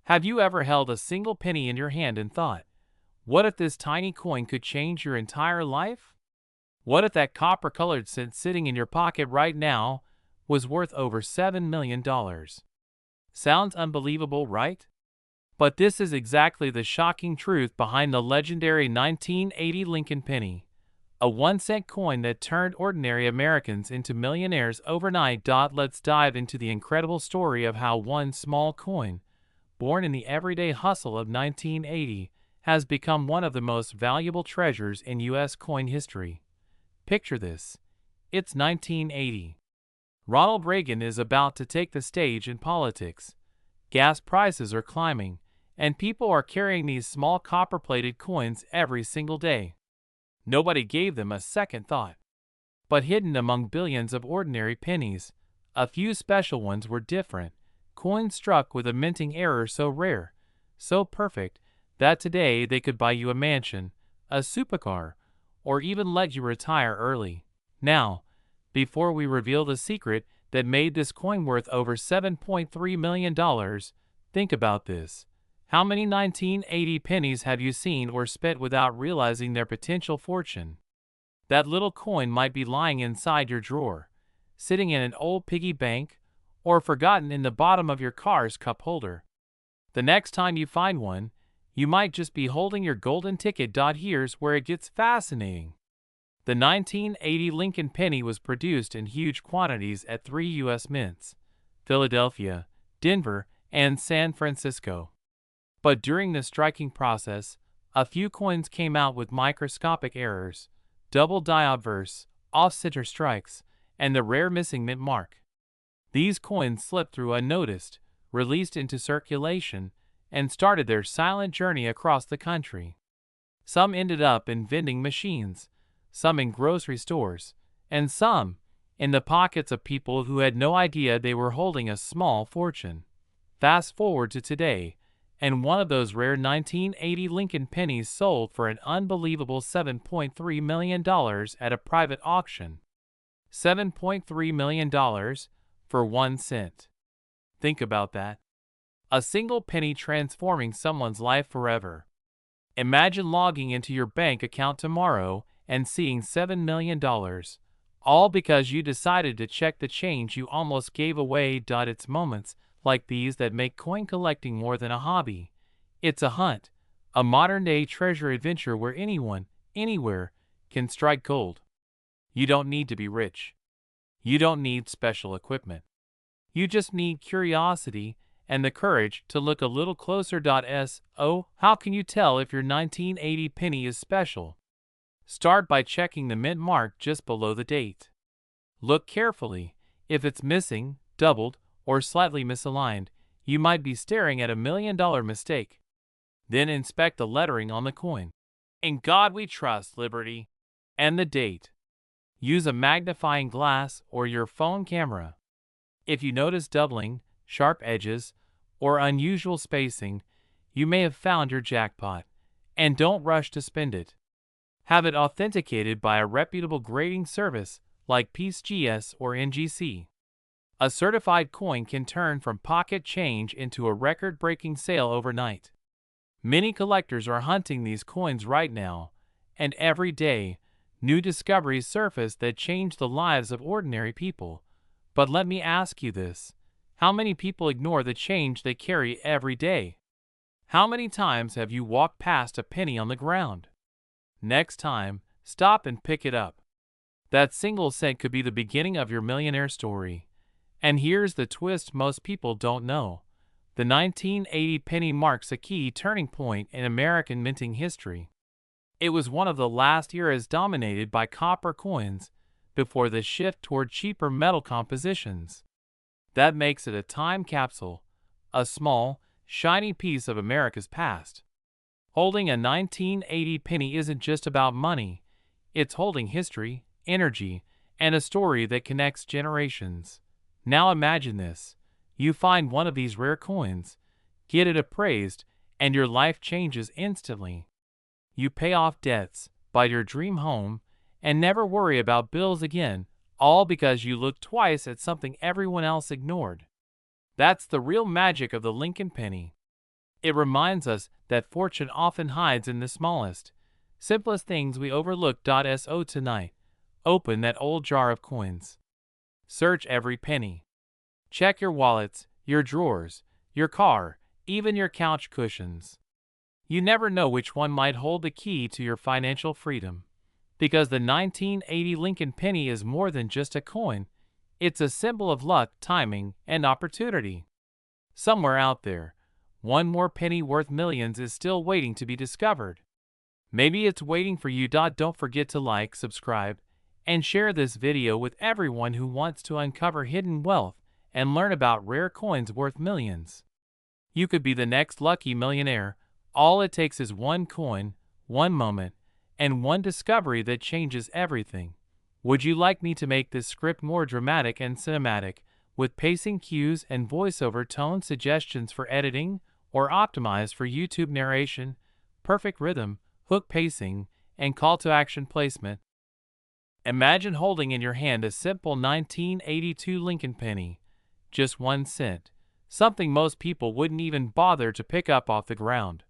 Have you ever held a single penny in your hand and thought, what if this tiny coin could change your entire life? What if that copper-colored cent sitting in your pocket right now was worth over $7 million? Sounds unbelievable, right? But this is exactly the shocking truth behind the legendary 1980 Lincoln penny, a 1-cent coin that turned ordinary Americans into millionaires overnight. Let's dive into the incredible story of how one small coin, born in the everyday hustle of 1980, has become one of the most valuable treasures in U.S. coin history. Picture this. It's 1980. Ronald Reagan is about to take the stage in politics. Gas prices are climbing, and people are carrying these small copper-plated coins every single day. Nobody gave them a second thought. But hidden among billions of ordinary pennies, a few special ones were different. Coins struck with a minting error so rare, so perfect, that today they could buy you a mansion, a supercar, or even let you retire early. Now, before we reveal the secret that made this coin worth over $7.3 million, think about this. How many 1980 pennies have you seen or spent without realizing their potential fortune? That little coin might be lying inside your drawer, sitting in an old piggy bank, or forgotten in the bottom of your car's cup holder. The next time you find one, you might just be holding your golden ticket. Here's where it gets fascinating. The 1980 Lincoln penny was produced in huge quantities at 3 U.S. mints, Philadelphia, Denver, and San Francisco. But during the striking process, a few coins came out with microscopic errors, double die obverse, off-center strikes, and the rare missing mint mark. These coins slipped through unnoticed, released into circulation, and started their silent journey across the country. Some ended up in vending machines, some in grocery stores, and some in the pockets of people who had no idea they were holding a small fortune. Fast forward to today, and one of those rare 1980 Lincoln pennies sold for an unbelievable $7.3 million at a private auction. $7.3 million for 1 cent. Think about that. A single penny transforming someone's life forever. Imagine logging into your bank account tomorrow and seeing $7 million, all because you decided to check the change you almost gave away. It's moments like these that make coin collecting more than a hobby. It's a hunt, a modern-day treasure adventure where anyone, anywhere, can strike gold. You don't need to be rich. You don't need special equipment. You just need curiosity and the courage to look a little closer. How can you tell if your 1980 penny is special? Start by checking the mint mark just below the date. Look carefully. If it's missing, doubled, or slightly misaligned, you might be staring at $1 million mistake. Then inspect the lettering on the coin. In God we trust, Liberty. And the date. Use a magnifying glass or your phone camera. If you notice doubling, sharp edges, or unusual spacing, you may have found your jackpot. And don't rush to spend it. Have it authenticated by a reputable grading service like PCGS or NGC. A certified coin can turn from pocket change into a record-breaking sale overnight. Many collectors are hunting these coins right now, and every day, new discoveries surface that change the lives of ordinary people. But let me ask you this. How many people ignore the change they carry every day? How many times have you walked past a penny on the ground? Next time, stop and pick it up. That single cent could be the beginning of your millionaire story. And here's the twist most people don't know. The 1980 penny marks a key turning point in American minting history. It was one of the last eras dominated by copper coins before the shift toward cheaper metal compositions. That makes it a time capsule, a small, shiny piece of America's past. Holding a 1980 penny isn't just about money, it's holding history, energy, and a story that connects generations. Now imagine this. You find one of these rare coins, get it appraised, and your life changes instantly. You pay off debts, buy your dream home, and never worry about bills again, all because you looked twice at something everyone else ignored. That's the real magic of the Lincoln penny. It reminds us that fortune often hides in the smallest, simplest things we overlook. So tonight, open that old jar of coins. Search every penny. Check your wallets, your drawers, your car, even your couch cushions. You never know which one might hold the key to your financial freedom. Because the 1980 Lincoln penny is more than just a coin, it's a symbol of luck, timing, and opportunity. Somewhere out there, one more penny worth millions is still waiting to be discovered. Maybe it's waiting for you. Don't forget to like, subscribe, and share this video with everyone who wants to uncover hidden wealth and learn about rare coins worth millions. You could be the next lucky millionaire. All it takes is one coin, one moment, and one discovery that changes everything. Would you like me to make this script more dramatic and cinematic, with pacing cues and voiceover tone suggestions for editing, or optimized for YouTube narration, perfect rhythm, hook pacing, and call to action placement? Imagine holding in your hand a simple 1982 Lincoln penny, just 1 cent, something most people wouldn't even bother to pick up off the ground.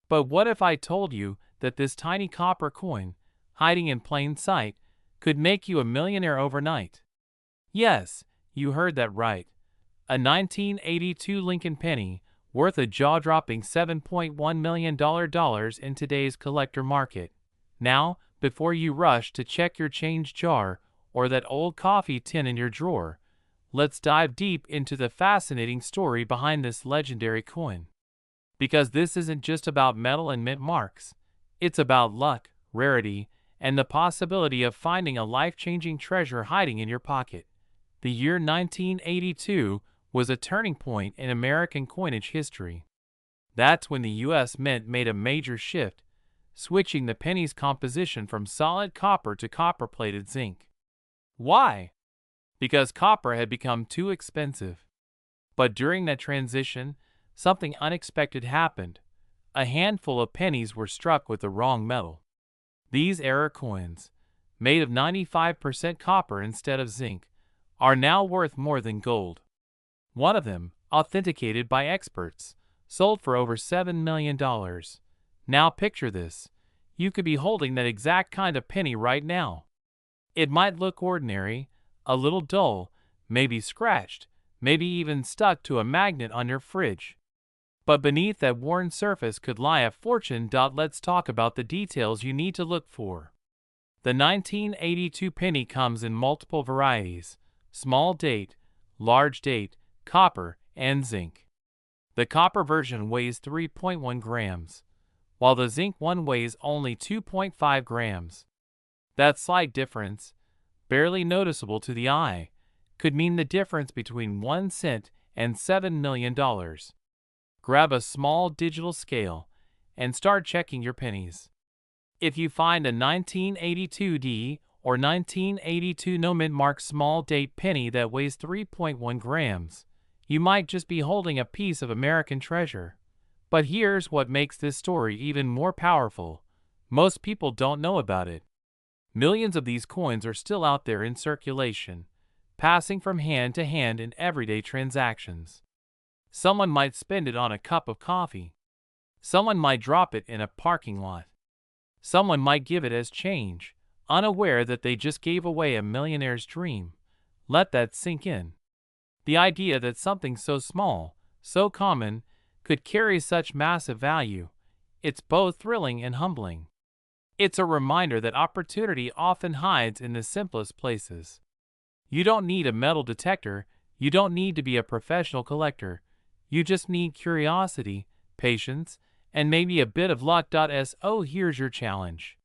But what if I told you that this tiny copper coin, hiding in plain sight, could make you a millionaire overnight? Yes, you heard that right. A 1982 Lincoln penny, worth a jaw-dropping $7.1 million in today's collector market. Now, before you rush to check your change jar or that old coffee tin in your drawer, let's dive deep into the fascinating story behind this legendary coin. Because this isn't just about metal and mint marks. It's about luck, rarity, and the possibility of finding a life-changing treasure hiding in your pocket. The year 1982 was a turning point in American coinage history. That's when the U.S. Mint made a major shift, switching the penny's composition from solid copper to copper-plated zinc. Why? Because copper had become too expensive. But during that transition, something unexpected happened. A handful of pennies were struck with the wrong metal. These error coins, made of 95% copper instead of zinc, are now worth more than gold. One of them, authenticated by experts, sold for over $7 million. Now picture this. You could be holding that exact kind of penny right now. It might look ordinary, a little dull, maybe scratched, maybe even stuck to a magnet on your fridge. But beneath that worn surface could lie a fortune. Let's talk about the details you need to look for. The 1982 penny comes in multiple varieties: small date, large date, copper, and zinc. The copper version weighs 3.1 grams, while the zinc one weighs only 2.5 grams. That slight difference, barely noticeable to the eye, could mean the difference between 1 cent and $7 million. Grab a small digital scale and start checking your pennies. If you find a 1982D or 1982 no mint mark small date penny that weighs 3.1 grams, you might just be holding a piece of American treasure. But here's what makes this story even more powerful. Most people don't know about it. Millions of these coins are still out there in circulation, passing from hand to hand in everyday transactions. Someone might spend it on a cup of coffee. Someone might drop it in a parking lot. Someone might give it as change, unaware that they just gave away a millionaire's dream. Let that sink in. The idea that something so small, so common, could carry such massive value, it's both thrilling and humbling. It's a reminder that opportunity often hides in the simplest places. You don't need a metal detector, you don't need to be a professional collector. You just need curiosity, patience, and maybe a bit of luck. So here's your challenge.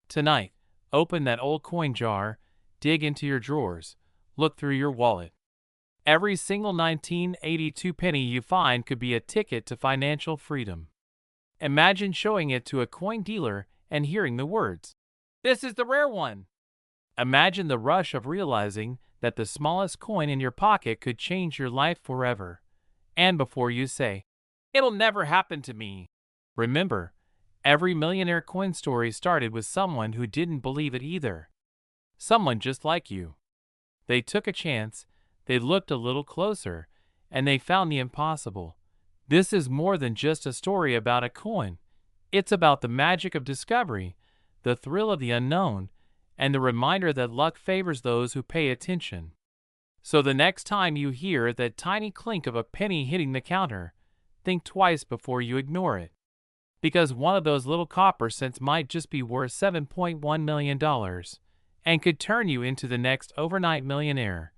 Tonight, open that old coin jar, dig into your drawers, look through your wallet. Every single 1982 penny you find could be a ticket to financial freedom. Imagine showing it to a coin dealer and hearing the words, "This is the rare one." Imagine the rush of realizing that the smallest coin in your pocket could change your life forever. And before you say, "It'll never happen to me," remember, every millionaire coin story started with someone who didn't believe it either. Someone just like you. They took a chance, they looked a little closer, and they found the impossible. This is more than just a story about a coin. It's about the magic of discovery, the thrill of the unknown, and the reminder that luck favors those who pay attention. So the next time you hear that tiny clink of a penny hitting the counter, think twice before you ignore it. Because one of those little copper cents might just be worth $7.1 million and could turn you into the next overnight millionaire.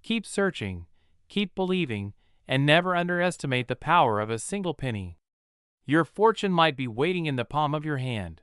Keep searching, keep believing, and never underestimate the power of a single penny. Your fortune might be waiting in the palm of your hand.